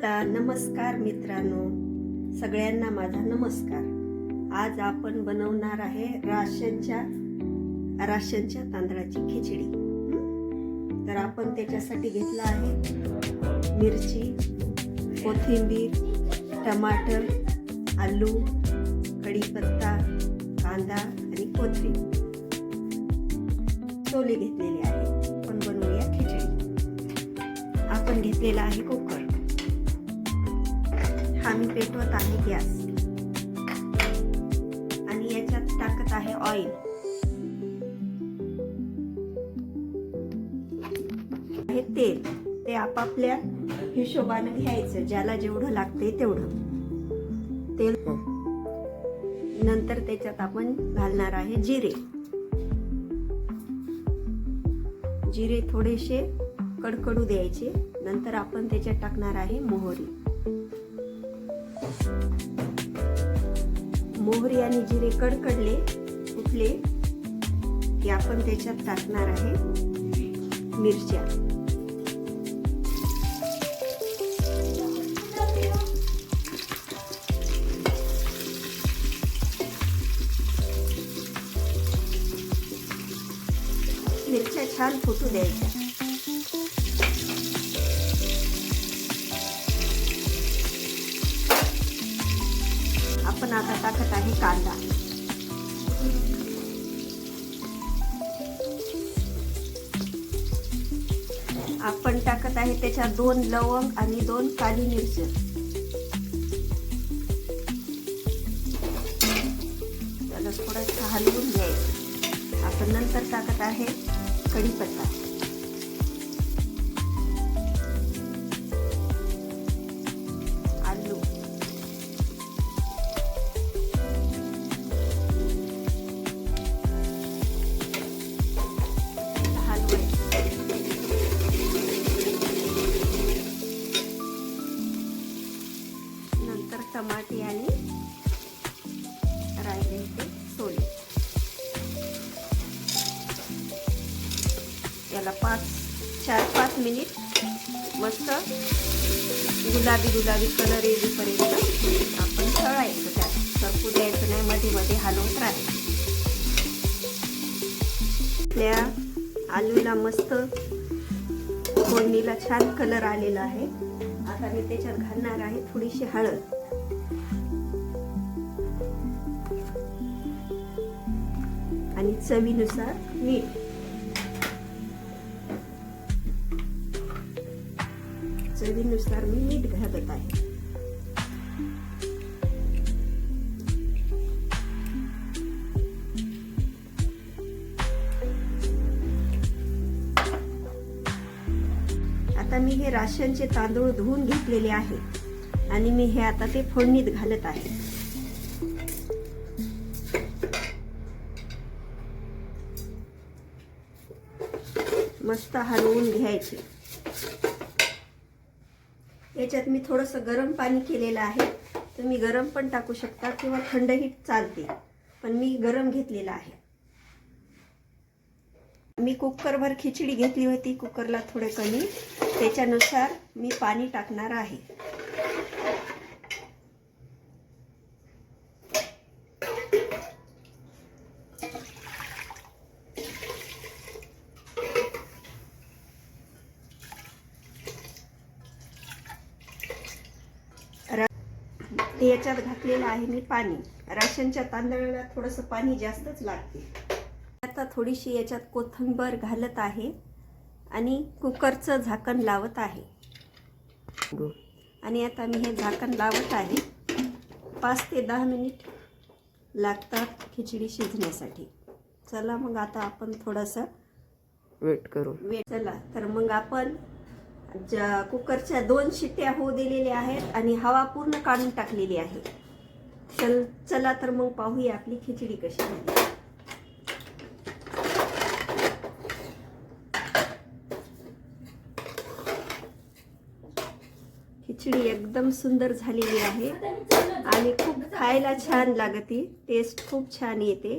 चला नमस्कार मित्रांनो, सगळ्यांना माझा नमस्कार। आज आपण बनवणार आहे राशनच्या तांदळाची खिचडी। तर आपण त्याच्यासाठी घेतला आहे मिरची, कोथिंबीर, टमाटर, आलू, कढीपत्ता, कांदा आणि कोथिंबीर छोले घेतलेले आहे। आपण बनवूया खिचडी। आपण घेतलेला आहे कुकर। हा मी पेटवत आहे गॅस आणि याच्यात टाकत आहे ऑइल। हे तेल ते आपापल्या हिशोबाने घ्यायचं, ज्याला जेवढं लागते तेवढं तेल। नंतर त्याच्यात आपण घालणार आहे जिरे थोडेसे कडकडू द्यायचे। नंतर आपण त्याच्यात टाकणार आहे मोहरी आणि जिरे कडकडले फुटले की आपण त्याच्यात टाकणार आहे मिरच्या। मिरच्या छान फुटू द्यायच्या। आपण आता टाकत आहे कांदा। आपण टाकत आहे त्याच्यात 2 लवंग आणि 2 काली मिरची। त्याला थोडंसं हलवून घ्यायचं। आपण नंतर टाकत आहे कढीपत्ता, आलू, नंतर टमाटे आणि रायचे छोले। याला 4-5 मिनिट मस्त गुलाबी कलर येईपर्यंत आपण तळायचं। त्यात सरकू द्यायचं नाही, मध्ये मध्ये हलवत राहायचं। आपल्या आलूला मस्त फोडणीला छान कलर आलेला आहे। आता मी त्याच्यात घालणार आहे थोडीशी हळद आणि चवीनुसार मीठ। चवीनुसार मी मीठ घालत आहे। आता मी हे राशनचे तांदूळ धुवून घेतलेले आहे आणि मी हे आता ते फोडणीत घालत आहे। मस्त हलवून घ्यायचे। याच्यात मी थोडंसं गरम पाणी केलेलं आहे। तुम्ही गरम पण टाकू शकता किंवा थंडही चालते, पण मी गरम घेतलेला आहे। मी कुकरवर खिचडी घेतली होती, कुकरला थोडे कमी, त्याच्यानुसार मी पाणी टाकणार आहे। ते याच्यात घातलेलं आहे मी पाणी। राशनच्या तांदळाला थोडंसं पाणी जास्तच लागते। आता थोडीशी याच्यात कोथिंबीर घालत आहे आणि कुकरचं झाकण लावत आहे। आणि आता मी हे झाकण लावत आहे। 5 ते 10 मिनिट लागतात खिचडी शिजण्यासाठी। चला मग आता आपण थोडंसं वेट करू। चला तर मग आपण कुकरच्या 2 शिट्ट्या होऊ दिलेल्या आहेत आणि हवा पूर्ण काढून टाकलेली आहे। चला तर मग पाहूया आपली खिचडी कशी झाली। खिचडी एकदम सुंदर झालेली आहे आणि खूप खायला छान लागते। टेस्ट खूप छान येते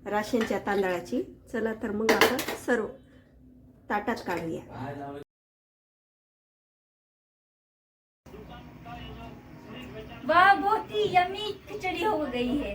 राशनच्या तांदळाची। चला तर मग आपण सर्व ताटात काढूया। वाह बहुत ही यमी खिचड़ी हो गई है।